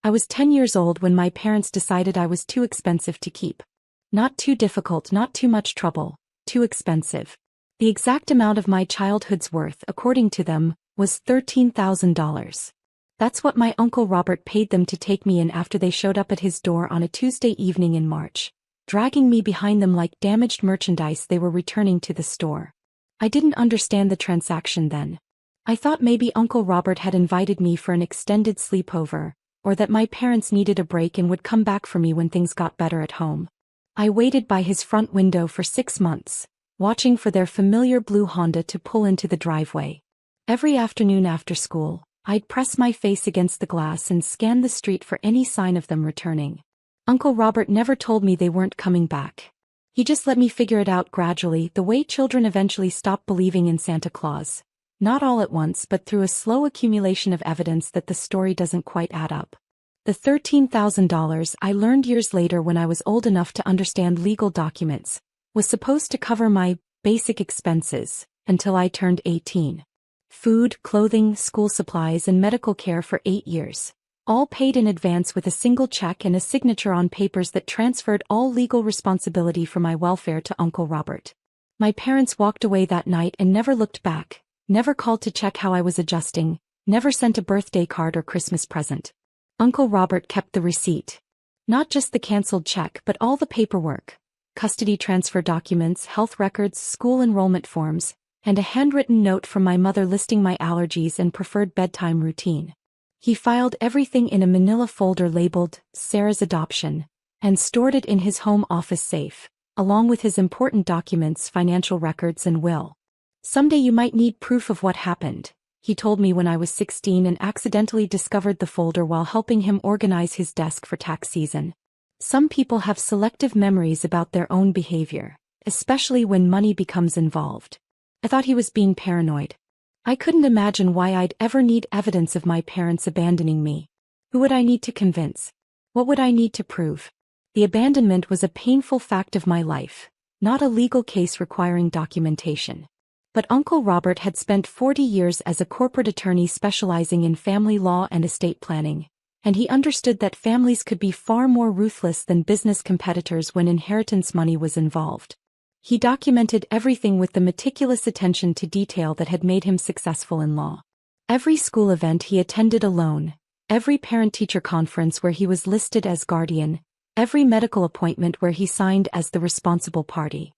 I was 10 years old when my parents decided I was too expensive to keep. Not too difficult, not too much trouble, too expensive. The exact amount of my childhood's worth, according to them, was $13,000. That's what my Uncle Robert paid them to take me in after they showed up at his door on a Tuesday evening in March, dragging me behind them like damaged merchandise they were returning to the store. I didn't understand the transaction then. I thought maybe Uncle Robert had invited me for an extended sleepover, or that my parents needed a break and would come back for me when things got better at home. I waited by his front window for 6 months, watching for their familiar blue Honda to pull into the driveway. Every afternoon after school, I'd press my face against the glass and scan the street for any sign of them returning. Uncle Robert never told me they weren't coming back. He just let me figure it out gradually, the way children eventually stop believing in Santa Claus. Not all at once, but through a slow accumulation of evidence that the story doesn't quite add up. The $13,000, I learned years later when I was old enough to understand legal documents, was supposed to cover my basic expenses until I turned 18. Food, clothing, school supplies, and medical care for 8 years. All paid in advance with a single check and a signature on papers that transferred all legal responsibility for my welfare to Uncle Robert. My parents walked away that night and never looked back, never called to check how I was adjusting, never sent a birthday card or Christmas present. Uncle Robert kept the receipt. Not just the canceled check, but all the paperwork. Custody transfer documents, health records, school enrollment forms, and a handwritten note from my mother listing my allergies and preferred bedtime routine. He filed everything in a manila folder labeled Sarah's Adoption and stored it in his home office safe, along with his important documents, financial records, and will. "Someday you might need proof of what happened," he told me when I was 16 and accidentally discovered the folder while helping him organize his desk for tax season. Some people have selective memories about their own behavior, especially when money becomes involved. I thought he was being paranoid. I couldn't imagine why I'd ever need evidence of my parents abandoning me. Who would I need to convince? What would I need to prove? The abandonment was a painful fact of my life, not a legal case requiring documentation. But Uncle Robert had spent 40 years as a corporate attorney specializing in family law and estate planning, and he understood that families could be far more ruthless than business competitors when inheritance money was involved. He documented everything with the meticulous attention to detail that had made him successful in law. Every school event he attended alone, every parent-teacher conference where he was listed as guardian, every medical appointment where he signed as the responsible party.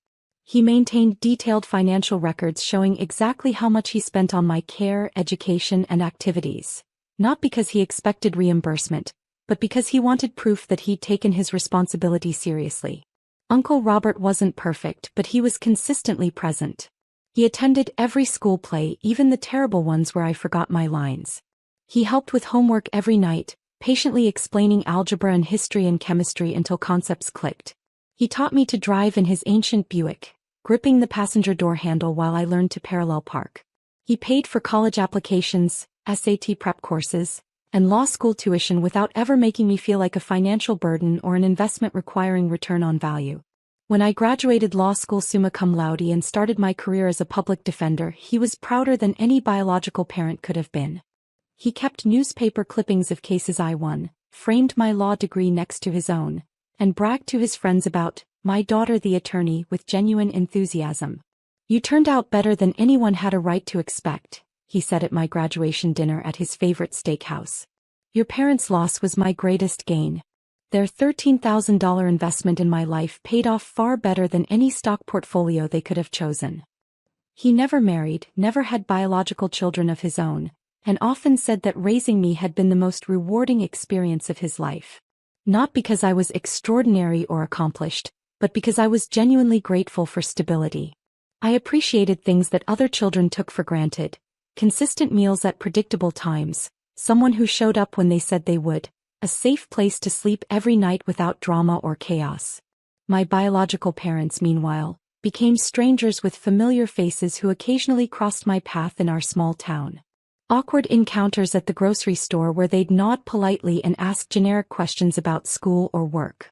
He maintained detailed financial records showing exactly how much he spent on my care, education, and activities, not because he expected reimbursement, but because he wanted proof that he'd taken his responsibility seriously. Uncle Robert wasn't perfect, but he was consistently present. He attended every school play, even the terrible ones where I forgot my lines. He helped with homework every night, patiently explaining algebra and history and chemistry until concepts clicked. He taught me to drive in his ancient Buick, gripping the passenger door handle while I learned to parallel park. He paid for college applications, SAT prep courses, and law school tuition without ever making me feel like a financial burden or an investment requiring return on value. When I graduated law school summa cum laude and started my career as a public defender, he was prouder than any biological parent could have been. He kept newspaper clippings of cases I won, framed my law degree next to his own, and bragged to his friends about my daughter the attorney with genuine enthusiasm. "You turned out better than anyone had a right to expect," he said at my graduation dinner at his favorite steakhouse. "Your parents' loss was my greatest gain. Their $13,000 investment in my life paid off far better than any stock portfolio they could have chosen." He never married, never had biological children of his own, and often said that raising me had been the most rewarding experience of his life. Not because I was extraordinary or accomplished, but because I was genuinely grateful for stability. I appreciated things that other children took for granted: consistent meals at predictable times, someone who showed up when they said they would, a safe place to sleep every night without drama or chaos. My biological parents, meanwhile, became strangers with familiar faces who occasionally crossed my path in our small town. Awkward encounters at the grocery store where they'd nod politely and ask generic questions about school or work.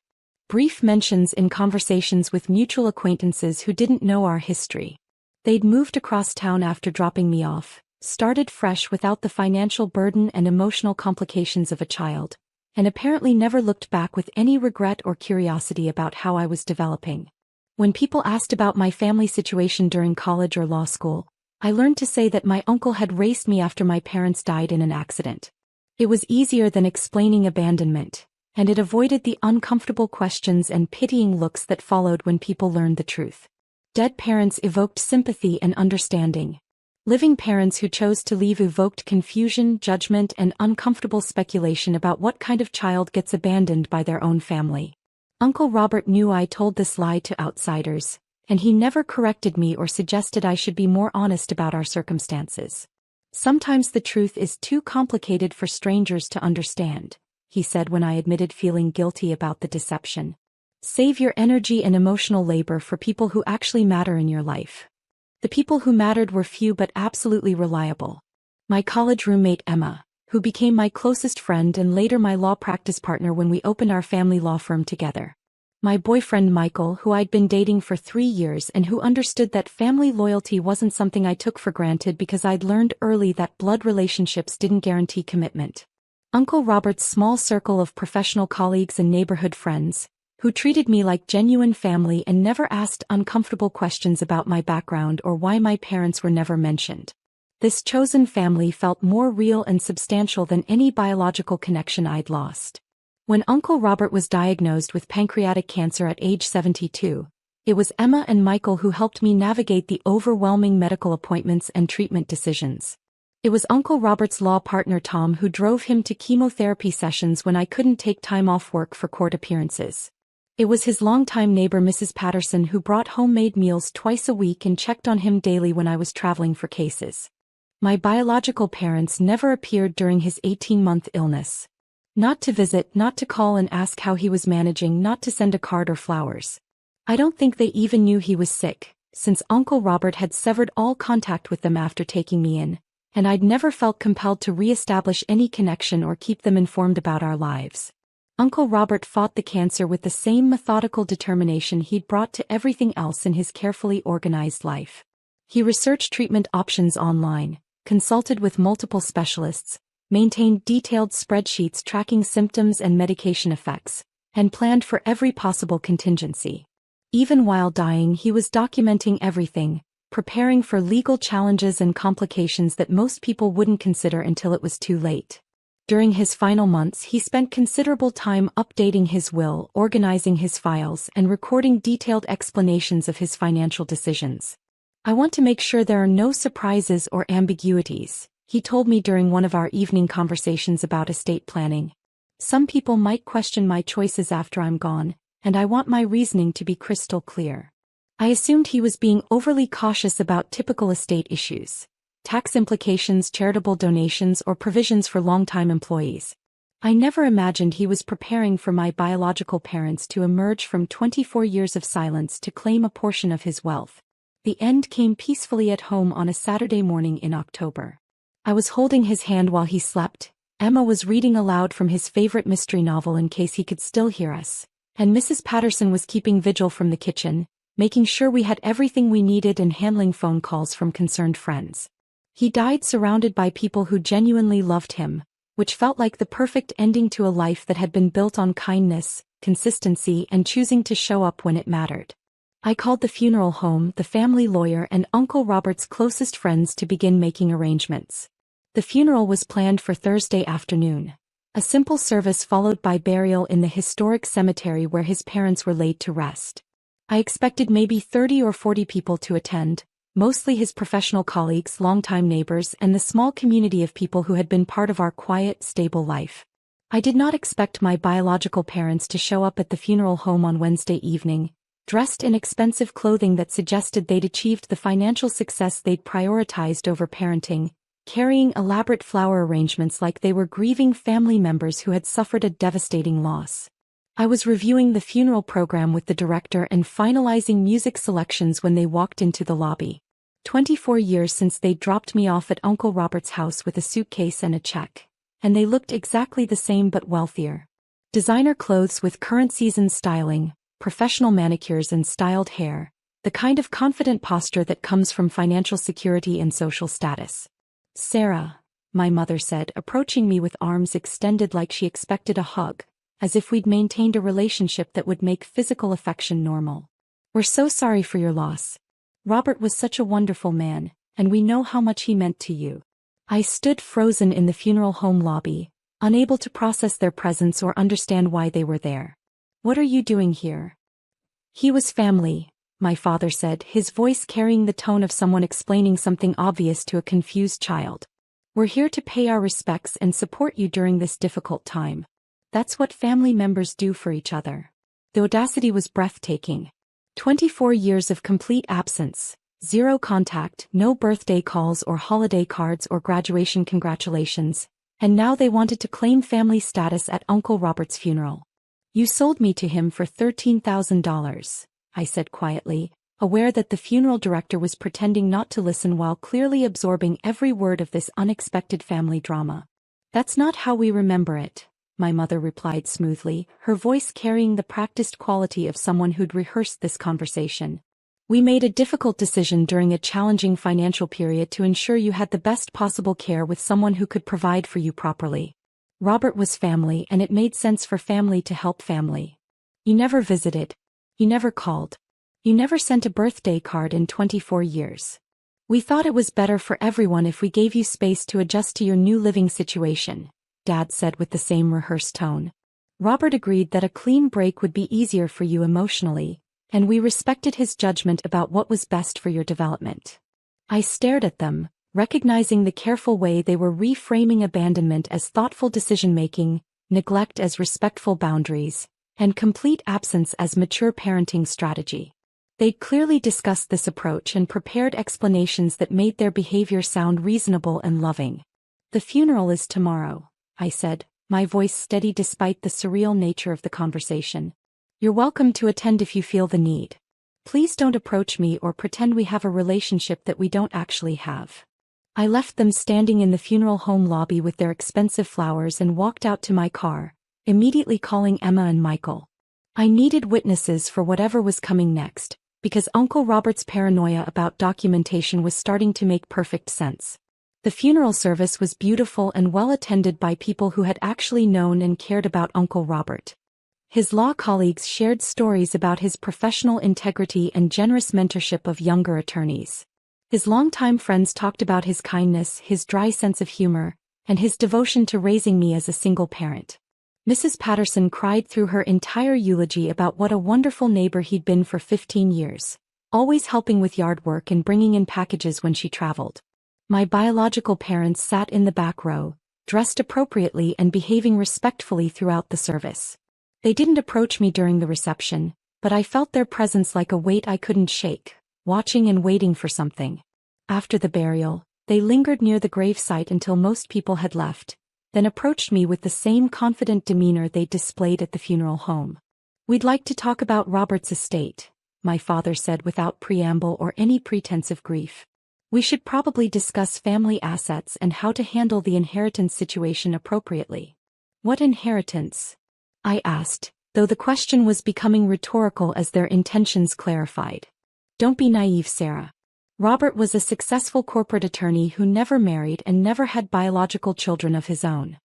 Brief mentions in conversations with mutual acquaintances who didn't know our history. They'd moved across town after dropping me off, started fresh without the financial burden and emotional complications of a child, and apparently never looked back with any regret or curiosity about how I was developing. When people asked about my family situation during college or law school, I learned to say that my uncle had raised me after my parents died in an accident. It was easier than explaining abandonment, and it avoided the uncomfortable questions and pitying looks that followed when people learned the truth. Dead parents evoked sympathy and understanding. Living parents who chose to leave evoked confusion, judgment, and uncomfortable speculation about what kind of child gets abandoned by their own family. Uncle Robert knew I told this lie to outsiders, and he never corrected me or suggested I should be more honest about our circumstances. "Sometimes the truth is too complicated for strangers to understand," he said when I admitted feeling guilty about the deception. "Save your energy and emotional labor for people who actually matter in your life." The people who mattered were few but absolutely reliable. My college roommate Emma, who became my closest friend and later my law practice partner when we opened our family law firm together. My boyfriend Michael, who I'd been dating for 3 years and who understood that family loyalty wasn't something I took for granted because I'd learned early that blood relationships didn't guarantee commitment. Uncle Robert's small circle of professional colleagues and neighborhood friends, who treated me like genuine family and never asked uncomfortable questions about my background or why my parents were never mentioned. This chosen family felt more real and substantial than any biological connection I'd lost. When Uncle Robert was diagnosed with pancreatic cancer at age 72, it was Emma and Michael who helped me navigate the overwhelming medical appointments and treatment decisions. It was Uncle Robert's law partner Tom who drove him to chemotherapy sessions when I couldn't take time off work for court appearances. It was his longtime neighbor Mrs. Patterson who brought homemade meals twice a week and checked on him daily when I was traveling for cases. My biological parents never appeared during his 18-month illness. Not to visit, not to call and ask how he was managing, not to send a card or flowers. I don't think they even knew he was sick, since Uncle Robert had severed all contact with them after taking me in, and I'd never felt compelled to re-establish any connection or keep them informed about our lives. Uncle Robert fought the cancer with the same methodical determination he'd brought to everything else in his carefully organized life. He researched treatment options online, consulted with multiple specialists, maintained detailed spreadsheets tracking symptoms and medication effects, and planned for every possible contingency. Even while dying, he was documenting everything, preparing for legal challenges and complications that most people wouldn't consider until it was too late. During his final months, he spent considerable time updating his will, organizing his files, and recording detailed explanations of his financial decisions. "I want to make sure there are no surprises or ambiguities," he told me during one of our evening conversations about estate planning. "Some people might question my choices after I'm gone, and I want my reasoning to be crystal clear." I assumed he was being overly cautious about typical estate issues, tax implications, charitable donations, or provisions for longtime employees. I never imagined he was preparing for my biological parents to emerge from 24 years of silence to claim a portion of his wealth. The end came peacefully at home on a Saturday morning in October. I was holding his hand while he slept, Emma was reading aloud from his favorite mystery novel in case he could still hear us, and Mrs. Patterson was keeping vigil from the kitchen, making sure we had everything we needed and handling phone calls from concerned friends. He died surrounded by people who genuinely loved him, which felt like the perfect ending to a life that had been built on kindness, consistency, and choosing to show up when it mattered. I called the funeral home, the family lawyer, and Uncle Robert's closest friends to begin making arrangements. The funeral was planned for Thursday afternoon. A simple service followed by burial in the historic cemetery where his parents were laid to rest. I expected maybe 30 or 40 people to attend, mostly his professional colleagues, longtime neighbors, and the small community of people who had been part of our quiet, stable life. I did not expect my biological parents to show up at the funeral home on Wednesday evening, dressed in expensive clothing that suggested they'd achieved the financial success they'd prioritized over parenting, carrying elaborate flower arrangements like they were grieving family members who had suffered a devastating loss. I was reviewing the funeral program with the director and finalizing music selections when they walked into the lobby. 24 years since they dropped me off at Uncle Robert's house with a suitcase and a check, and they looked exactly the same but wealthier. Designer clothes with current season styling, professional manicures and styled hair, the kind of confident posture that comes from financial security and social status. "Sarah," my mother said, approaching me with arms extended like she expected a hug, as if we'd maintained a relationship that would make physical affection normal. We're so sorry for your loss. Robert was such a wonderful man, and we know how much he meant to you. I stood frozen in the funeral home lobby, unable to process their presence or understand why they were there. What are you doing here? He was family, my father said, his voice carrying the tone of someone explaining something obvious to a confused child. We're here to pay our respects and support you during this difficult time. That's what family members do for each other. The audacity was breathtaking. 24 years of complete absence, zero contact, no birthday calls or holiday cards or graduation congratulations, and now they wanted to claim family status at Uncle Robert's funeral. You sold me to him for $13,000, I said quietly, aware that the funeral director was pretending not to listen while clearly absorbing every word of this unexpected family drama. That's not how we remember it, my mother replied smoothly, her voice carrying the practiced quality of someone who'd rehearsed this conversation. We made a difficult decision during a challenging financial period to ensure you had the best possible care with someone who could provide for you properly. Robert was family, and it made sense for family to help family. You never visited. You never called. You never sent a birthday card in 24 years. We thought it was better for everyone if we gave you space to adjust to your new living situation, Dad said with the same rehearsed tone. Robert agreed that a clean break would be easier for you emotionally, and we respected his judgment about what was best for your development. I stared at them, recognizing the careful way they were reframing abandonment as thoughtful decision-making, neglect as respectful boundaries, and complete absence as mature parenting strategy. They'd clearly discussed this approach and prepared explanations that made their behavior sound reasonable and loving. The funeral is tomorrow, I said, my voice steady despite the surreal nature of the conversation. You're welcome to attend if you feel the need. Please don't approach me or pretend we have a relationship that we don't actually have. I left them standing in the funeral home lobby with their expensive flowers and walked out to my car, immediately calling Emma and Michael. I needed witnesses for whatever was coming next, because Uncle Robert's paranoia about documentation was starting to make perfect sense. The funeral service was beautiful and well attended by people who had actually known and cared about Uncle Robert. His law colleagues shared stories about his professional integrity and generous mentorship of younger attorneys. His longtime friends talked about his kindness, his dry sense of humor, and his devotion to raising me as a single parent. Mrs. Patterson cried through her entire eulogy about what a wonderful neighbor he'd been for 15 years, always helping with yard work and bringing in packages when she traveled. My biological parents sat in the back row, dressed appropriately and behaving respectfully throughout the service. They didn't approach me during the reception, but I felt their presence like a weight I couldn't shake, watching and waiting for something. After the burial, they lingered near the gravesite until most people had left, then approached me with the same confident demeanor they displayed at the funeral home. We'd like to talk about Robert's estate, my father said without preamble or any pretense of grief. We should probably discuss family assets and how to handle the inheritance situation appropriately. What inheritance? I asked, though the question was becoming rhetorical as their intentions clarified. Don't be naive, Sarah. Robert was a successful corporate attorney who never married and never had biological children of his own.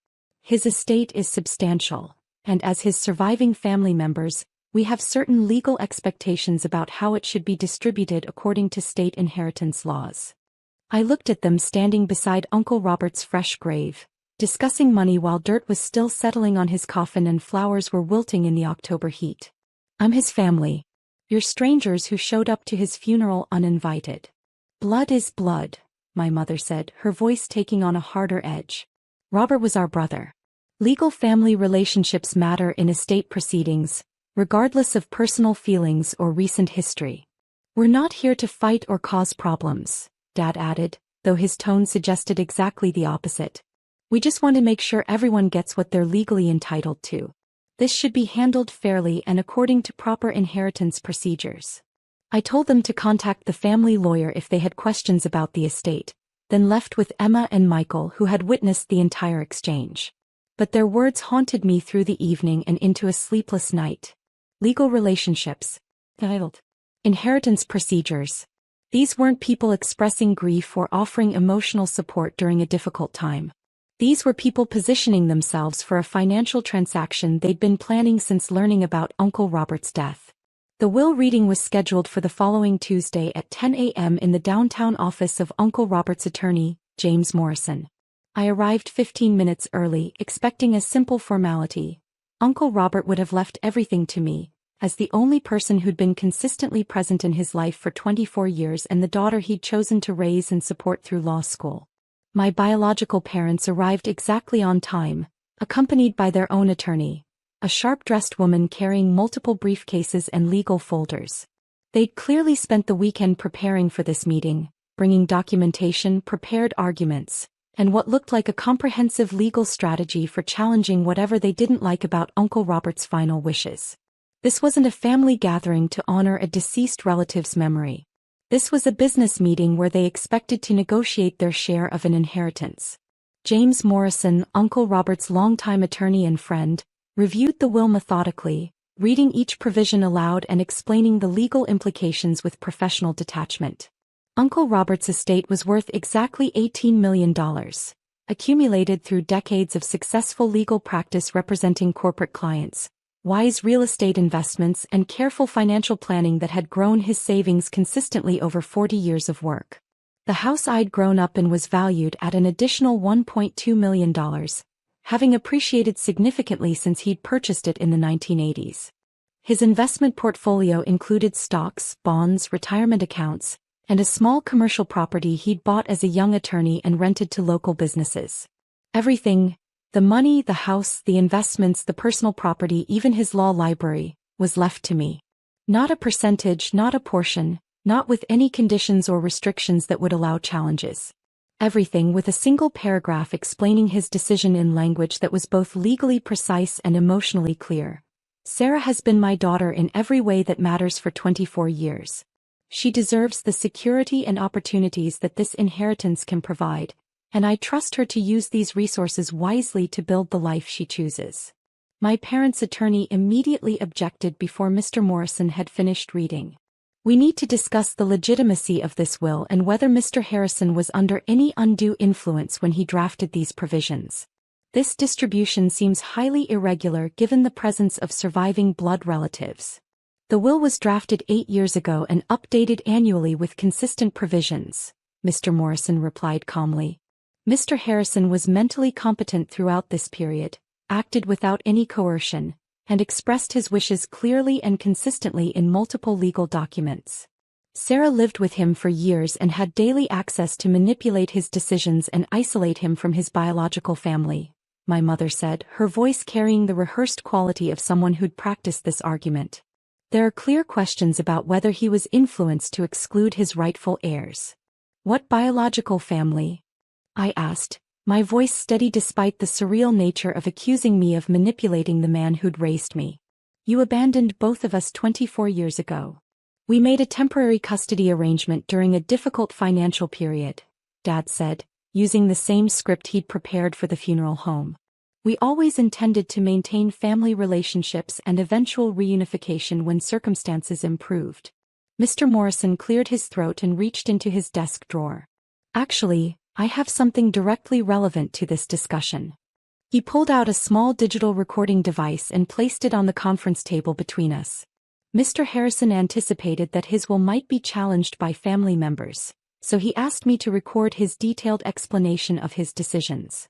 His estate is substantial, and as his surviving family members, we have certain legal expectations about how it should be distributed according to state inheritance laws. I looked at them standing beside Uncle Robert's fresh grave, discussing money while dirt was still settling on his coffin and flowers were wilting in the October heat. I'm his family. You're strangers who showed up to his funeral uninvited. Blood is blood, my mother said, her voice taking on a harder edge. Robert was our brother. Legal family relationships matter in estate proceedings, regardless of personal feelings or recent history. We're not here to fight or cause problems, Dad added, though his tone suggested exactly the opposite. We just want to make sure everyone gets what they're legally entitled to. This should be handled fairly and according to proper inheritance procedures. I told them to contact the family lawyer if they had questions about the estate, then left with Emma and Michael who had witnessed the entire exchange. But their words haunted me through the evening and into a sleepless night. Legal relationships. Inheritance procedures. These weren't people expressing grief or offering emotional support during a difficult time. These were people positioning themselves for a financial transaction they'd been planning since learning about Uncle Robert's death. The will reading was scheduled for the following Tuesday at 10 a.m. in the downtown office of Uncle Robert's attorney, James Morrison. I arrived 15 minutes early, expecting a simple formality. Uncle Robert would have left everything to me, as the only person who'd been consistently present in his life for 24 years and the daughter he'd chosen to raise and support through law school. My biological parents arrived exactly on time, accompanied by their own attorney, a sharp-dressed woman carrying multiple briefcases and legal folders. They'd clearly spent the weekend preparing for this meeting, bringing documentation, prepared arguments, and what looked like a comprehensive legal strategy for challenging whatever they didn't like about Uncle Robert's final wishes. This wasn't a family gathering to honor a deceased relative's memory. This was a business meeting where they expected to negotiate their share of an inheritance. James Morrison, Uncle Robert's longtime attorney and friend, reviewed the will methodically, reading each provision aloud and explaining the legal implications with professional detachment. Uncle Robert's estate was worth exactly $18 million, accumulated through decades of successful legal practice representing corporate clients, wise real estate investments and careful financial planning that had grown his savings consistently over 40 years of work. The house I'd grown up in was valued at an additional $1.2 million, having appreciated significantly since he'd purchased it in the 1980s. His investment portfolio included stocks, bonds, retirement accounts, and a small commercial property he'd bought as a young attorney and rented to local businesses. Everything, the money, the house, the investments, the personal property, even his law library, was left to me. Not a percentage, not a portion, not with any conditions or restrictions that would allow challenges. Everything with a single paragraph explaining his decision in language that was both legally precise and emotionally clear. Sarah has been my daughter in every way that matters for 24 years. She deserves the security and opportunities that this inheritance can provide, and I trust her to use these resources wisely to build the life she chooses. My parents' attorney immediately objected before Mr. Morrison had finished reading. We need to discuss the legitimacy of this will and whether Mr. Harrison was under any undue influence when he drafted these provisions. This distribution seems highly irregular given the presence of surviving blood relatives. The will was drafted 8 years ago and updated annually with consistent provisions, Mr. Morrison replied calmly. Mr. Harrison was mentally competent throughout this period, acted without any coercion, and expressed his wishes clearly and consistently in multiple legal documents. Sarah lived with him for years and had daily access to manipulate his decisions and isolate him from his biological family, my mother said, her voice carrying the rehearsed quality of someone who'd practiced this argument. There are clear questions about whether he was influenced to exclude his rightful heirs. What biological family? I asked, my voice steady despite the surreal nature of accusing me of manipulating the man who'd raised me. You abandoned both of us 24 years ago. We made a temporary custody arrangement during a difficult financial period, Dad said, using the same script he'd prepared for the funeral home. We always intended to maintain family relationships and eventual reunification when circumstances improved. Mr. Morrison cleared his throat and reached into his desk drawer. Actually, I have something directly relevant to this discussion. He pulled out a small digital recording device and placed it on the conference table between us. Mr. Harrison anticipated that his will might be challenged by family members, so he asked me to record his detailed explanation of his decisions.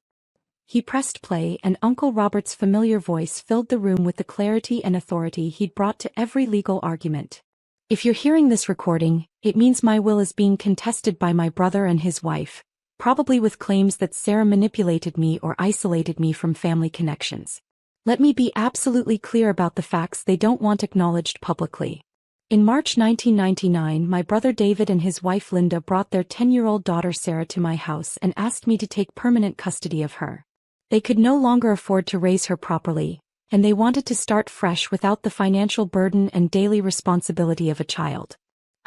He pressed play and Uncle Robert's familiar voice filled the room with the clarity and authority he'd brought to every legal argument. If you're hearing this recording, it means my will is being contested by my brother and his wife, probably with claims that Sarah manipulated me or isolated me from family connections. Let me be absolutely clear about the facts they don't want acknowledged publicly. In March 1999, my brother David and his wife Linda brought their 10-year-old daughter Sarah to my house and asked me to take permanent custody of her. They could no longer afford to raise her properly, and they wanted to start fresh without the financial burden and daily responsibility of a child.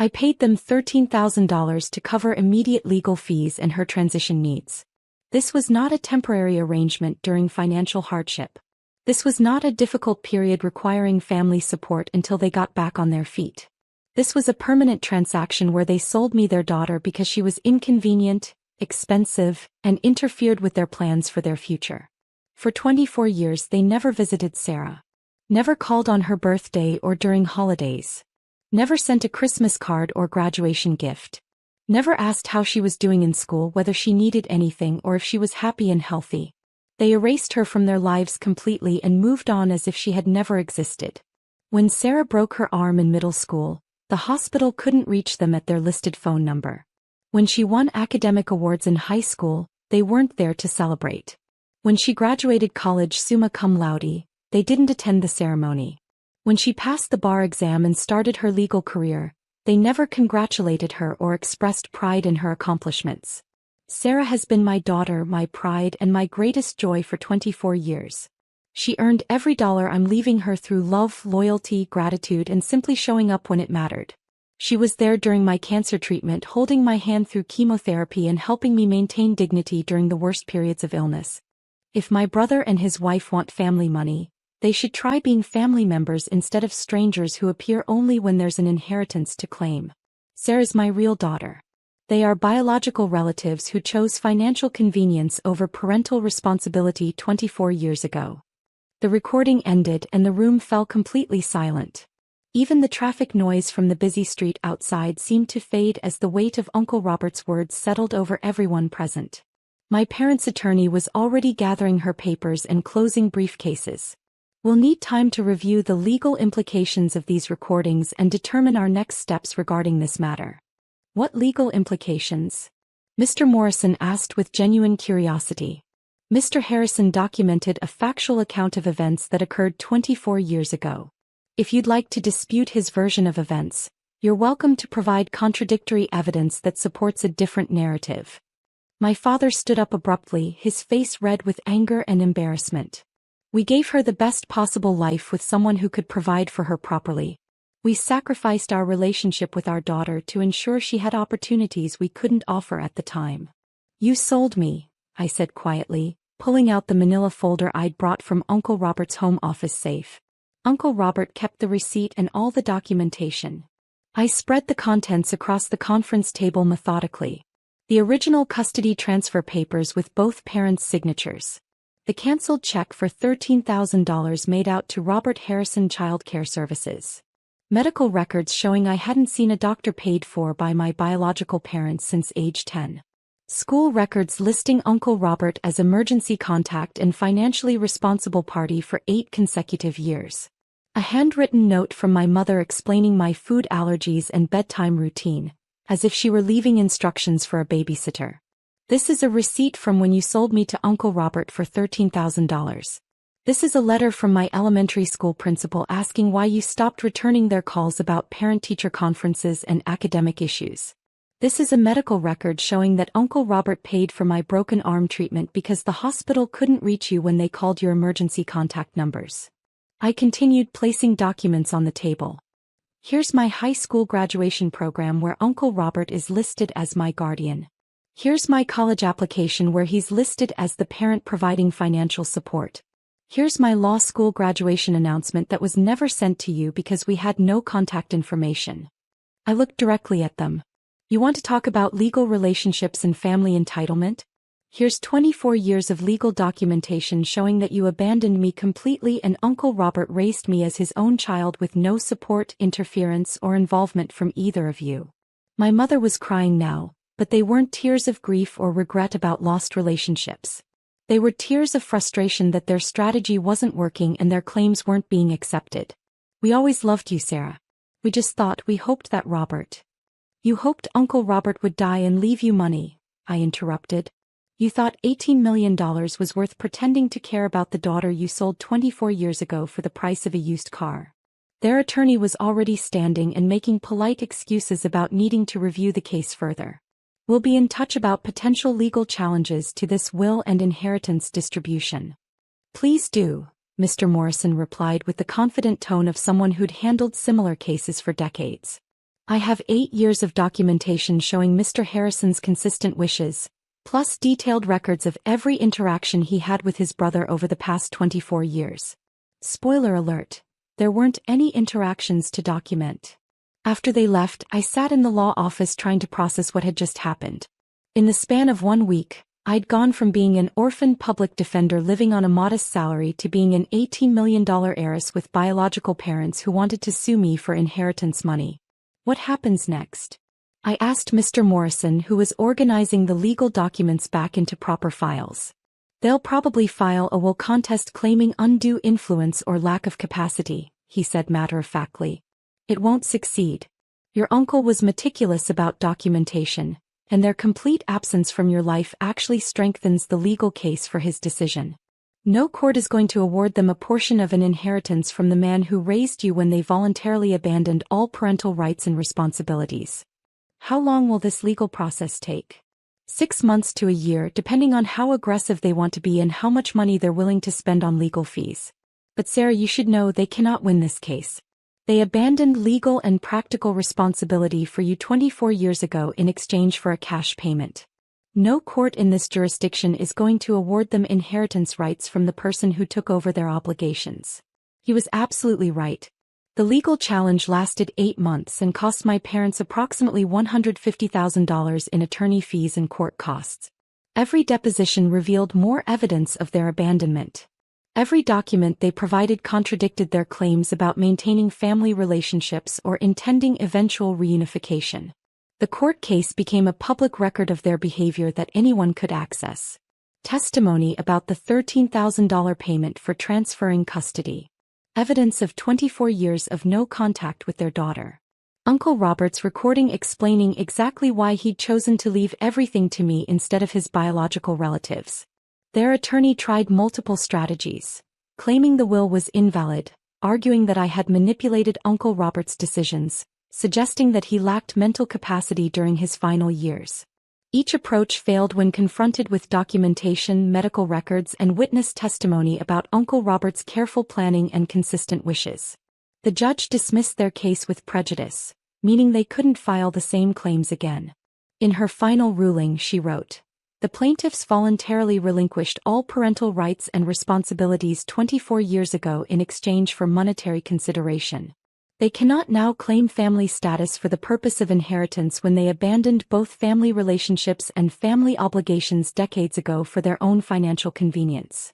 I paid them $13,000 to cover immediate legal fees and her transition needs. This was not a temporary arrangement during financial hardship. This was not a difficult period requiring family support until they got back on their feet. This was a permanent transaction where they sold me their daughter because she was inconvenient, expensive, and interfered with their plans for their future. For 24 years they never visited Sarah. Never called on her birthday or during holidays. Never sent a Christmas card or graduation gift. Never asked how she was doing in school, whether she needed anything or if she was happy and healthy. They erased her from their lives completely and moved on as if she had never existed. When Sarah broke her arm in middle school, the hospital couldn't reach them at their listed phone number. When she won academic awards in high school, they weren't there to celebrate. When she graduated college summa cum laude, they didn't attend the ceremony. When she passed the bar exam and started her legal career, they never congratulated her or expressed pride in her accomplishments. Sarah has been my daughter, my pride, and my greatest joy for 24 years. She earned every dollar I'm leaving her through love, loyalty, gratitude, and simply showing up when it mattered. She was there during my cancer treatment, holding my hand through chemotherapy and helping me maintain dignity during the worst periods of illness. If my brother and his wife want family money, they should try being family members instead of strangers who appear only when there's an inheritance to claim. Sarah's my real daughter. They are biological relatives who chose financial convenience over parental responsibility 24 years ago. The recording ended and the room fell completely silent. Even the traffic noise from the busy street outside seemed to fade as the weight of Uncle Robert's words settled over everyone present. My parents' attorney was already gathering her papers and closing briefcases. We'll need time to review the legal implications of these recordings and determine our next steps regarding this matter. What legal implications? Mr. Morrison asked with genuine curiosity. Mr. Harrison documented a factual account of events that occurred 24 years ago. If you'd like to dispute his version of events, you're welcome to provide contradictory evidence that supports a different narrative. My father stood up abruptly, his face red with anger and embarrassment. We gave her the best possible life with someone who could provide for her properly. We sacrificed our relationship with our daughter to ensure she had opportunities we couldn't offer at the time. You sold me, I said quietly, pulling out the manila folder I'd brought from Uncle Robert's home office safe. Uncle Robert kept the receipt and all the documentation. I spread the contents across the conference table methodically. The original custody transfer papers with both parents' signatures. The canceled check for $13,000 made out to Robert Harrison Child Care Services. Medical records showing I hadn't seen a doctor paid for by my biological parents since age 10. School records listing Uncle Robert as emergency contact and financially responsible party for 8 consecutive years. A handwritten note from my mother explaining my food allergies and bedtime routine, as if she were leaving instructions for a babysitter. This is a receipt from when you sold me to Uncle Robert for $13,000. This is a letter from my elementary school principal asking why you stopped returning their calls about parent-teacher conferences and academic issues. This is a medical record showing that Uncle Robert paid for my broken arm treatment because the hospital couldn't reach you when they called your emergency contact numbers. I continued placing documents on the table. Here's my high school graduation program where Uncle Robert is listed as my guardian. Here's my college application where he's listed as the parent providing financial support. Here's my law school graduation announcement that was never sent to you because we had no contact information. I looked directly at them. You want to talk about legal relationships and family entitlement? Here's 24 years of legal documentation showing that you abandoned me completely and Uncle Robert raised me as his own child with no support, interference, or involvement from either of you. My mother was crying now, but they weren't tears of grief or regret about lost relationships. They were tears of frustration that their strategy wasn't working and their claims weren't being accepted. We always loved you, Sarah. We just we hoped that Robert. You hoped Uncle Robert would die and leave you money, I interrupted. You thought $18 million was worth pretending to care about the daughter you sold 24 years ago for the price of a used car. Their attorney was already standing and making polite excuses about needing to review the case further. We'll be in touch about potential legal challenges to this will and inheritance distribution. Please do, Mr. Morrison replied with the confident tone of someone who'd handled similar cases for decades. I have 8 years of documentation showing Mr. Harrison's consistent wishes, plus detailed records of every interaction he had with his brother over the past 24 years. Spoiler alert, there weren't any interactions to document. After they left, I sat in the law office trying to process what had just happened. In the span of 1 week, I'd gone from being an orphan public defender living on a modest salary to being an $18 million heiress with biological parents who wanted to sue me for inheritance money. What happens next? I asked Mr. Morrison, who was organizing the legal documents back into proper files. They'll probably file a will contest claiming undue influence or lack of capacity, he said matter-of-factly. It won't succeed. Your uncle was meticulous about documentation, and their complete absence from your life actually strengthens the legal case for his decision. No court is going to award them a portion of an inheritance from the man who raised you when they voluntarily abandoned all parental rights and responsibilities. How long will this legal process take? 6 months to a year, depending on how aggressive they want to be and how much money they're willing to spend on legal fees. But Sarah, you should know they cannot win this case. They abandoned legal and practical responsibility for you 24 years ago in exchange for a cash payment. No court in this jurisdiction is going to award them inheritance rights from the person who took over their obligations. He was absolutely right. The legal challenge lasted 8 months and cost my parents approximately $150,000 in attorney fees and court costs. Every deposition revealed more evidence of their abandonment. Every document they provided contradicted their claims about maintaining family relationships or intending eventual reunification. The court case became a public record of their behavior that anyone could access. Testimony about the $13,000 payment for transferring custody. Evidence of 24 years of no contact with their daughter. Uncle Robert's recording explaining exactly why he'd chosen to leave everything to me instead of his biological relatives. Their attorney tried multiple strategies, claiming the will was invalid, arguing that I had manipulated Uncle Robert's decisions, suggesting that he lacked mental capacity during his final years. Each approach failed when confronted with documentation, medical records, and witness testimony about Uncle Robert's careful planning and consistent wishes. The judge dismissed their case with prejudice, meaning they couldn't file the same claims again. In her final ruling, she wrote, "The plaintiffs voluntarily relinquished all parental rights and responsibilities 24 years ago in exchange for monetary consideration. They cannot now claim family status for the purpose of inheritance when they abandoned both family relationships and family obligations decades ago for their own financial convenience.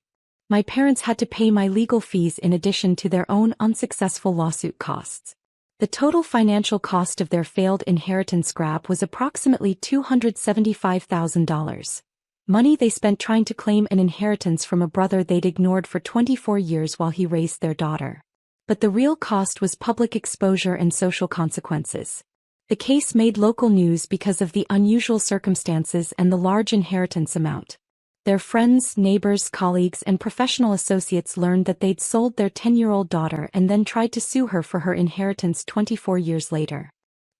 My parents had to pay my legal fees in addition to their own unsuccessful lawsuit costs. The total financial cost of their failed inheritance grab was approximately $275,000. Money they spent trying to claim an inheritance from a brother they'd ignored for 24 years while he raised their daughter. But the real cost was public exposure and social consequences. The case made local news because of the unusual circumstances and the large inheritance amount. Their friends, neighbors, colleagues, and professional associates learned that they'd sold their 10-year-old daughter and then tried to sue her for her inheritance 24 years later.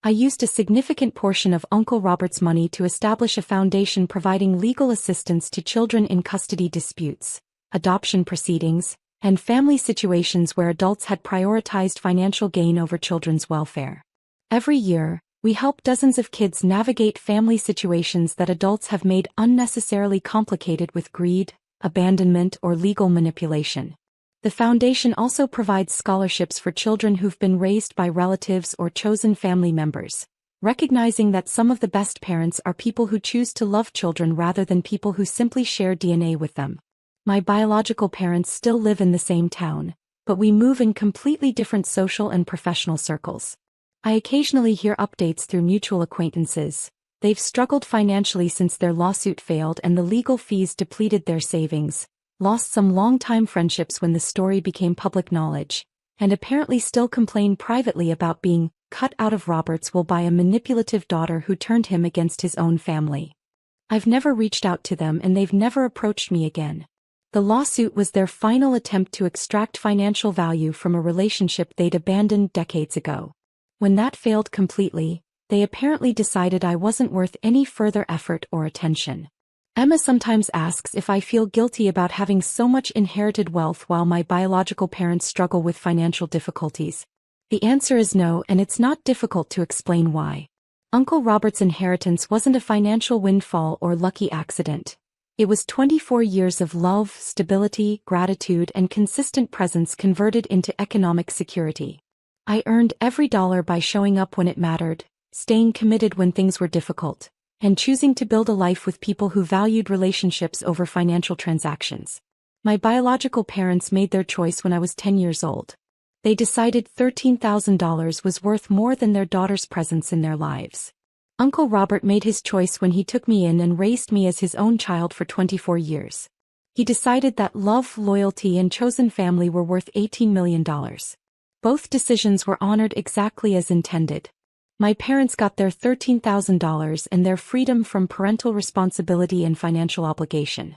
I used a significant portion of Uncle Robert's money to establish a foundation providing legal assistance to children in custody disputes, adoption proceedings, and family situations where adults had prioritized financial gain over children's welfare. Every year, we help dozens of kids navigate family situations that adults have made unnecessarily complicated with greed, abandonment, or legal manipulation. The foundation also provides scholarships for children who've been raised by relatives or chosen family members, recognizing that some of the best parents are people who choose to love children rather than people who simply share DNA with them. My biological parents still live in the same town, but we move in completely different social and professional circles. I occasionally hear updates through mutual acquaintances. They've struggled financially since their lawsuit failed and the legal fees depleted their savings, lost some long-time friendships when the story became public knowledge, and apparently still complain privately about being cut out of Robert's will by a manipulative daughter who turned him against his own family. I've never reached out to them and they've never approached me again. The lawsuit was their final attempt to extract financial value from a relationship they'd abandoned decades ago. When that failed completely, they apparently decided I wasn't worth any further effort or attention. Emma sometimes asks if I feel guilty about having so much inherited wealth while my biological parents struggle with financial difficulties. The answer is no, and it's not difficult to explain why. Uncle Robert's inheritance wasn't a financial windfall or lucky accident. It was 24 years of love, stability, gratitude, and consistent presence converted into economic security. I earned every dollar by showing up when it mattered, staying committed when things were difficult, and choosing to build a life with people who valued relationships over financial transactions. My biological parents made their choice when I was 10 years old. They decided $13,000 was worth more than their daughter's presence in their lives. Uncle Robert made his choice when he took me in and raised me as his own child for 24 years. He decided that love, loyalty, and chosen family were worth $18 million. Both decisions were honored exactly as intended. My parents got their $13,000 and their freedom from parental responsibility and financial obligation.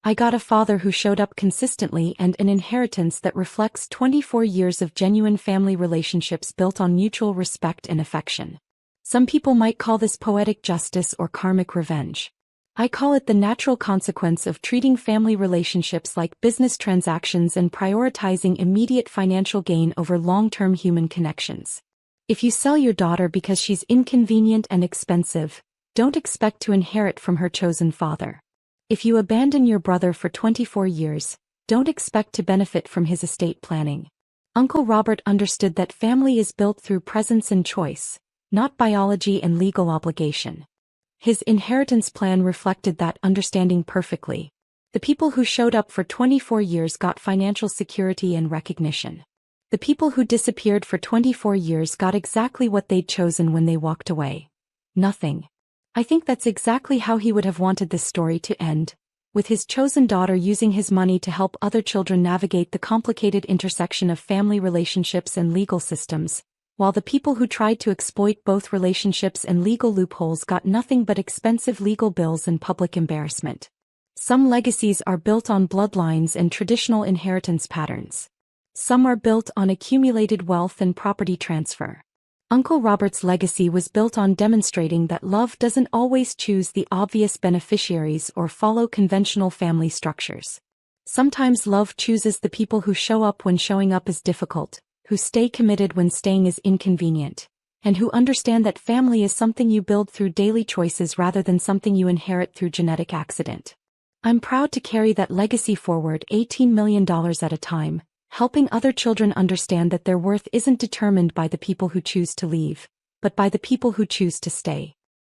I got a father who showed up consistently and an inheritance that reflects 24 years of genuine family relationships built on mutual respect and affection. Some people might call this poetic justice or karmic revenge. I call it the natural consequence of treating family relationships like business transactions and prioritizing immediate financial gain over long-term human connections. If you sell your daughter because she's inconvenient and expensive, don't expect to inherit from her chosen father. If you abandon your brother for 24 years, don't expect to benefit from his estate planning. Uncle Robert understood that family is built through presence and choice, not biology and legal obligation. His inheritance plan reflected that understanding perfectly. The people who showed up for 24 years got financial security and recognition. The people who disappeared for 24 years got exactly what they'd chosen when they walked away. Nothing. I think that's exactly how he would have wanted this story to end, with his chosen daughter using his money to help other children navigate the complicated intersection of family relationships and legal systems, while the people who tried to exploit both relationships and legal loopholes got nothing but expensive legal bills and public embarrassment. Some legacies are built on bloodlines and traditional inheritance patterns. Some are built on accumulated wealth and property transfer. Uncle Robert's legacy was built on demonstrating that love doesn't always choose the obvious beneficiaries or follow conventional family structures. Sometimes love chooses the people who show up when showing up is difficult, who stay committed when staying is inconvenient, and who understand that family is something you build through daily choices rather than something you inherit through genetic accident. I'm proud to carry that legacy forward $18 million at a time, helping other children understand that their worth isn't determined by the people who choose to leave, but by the people who choose to stay.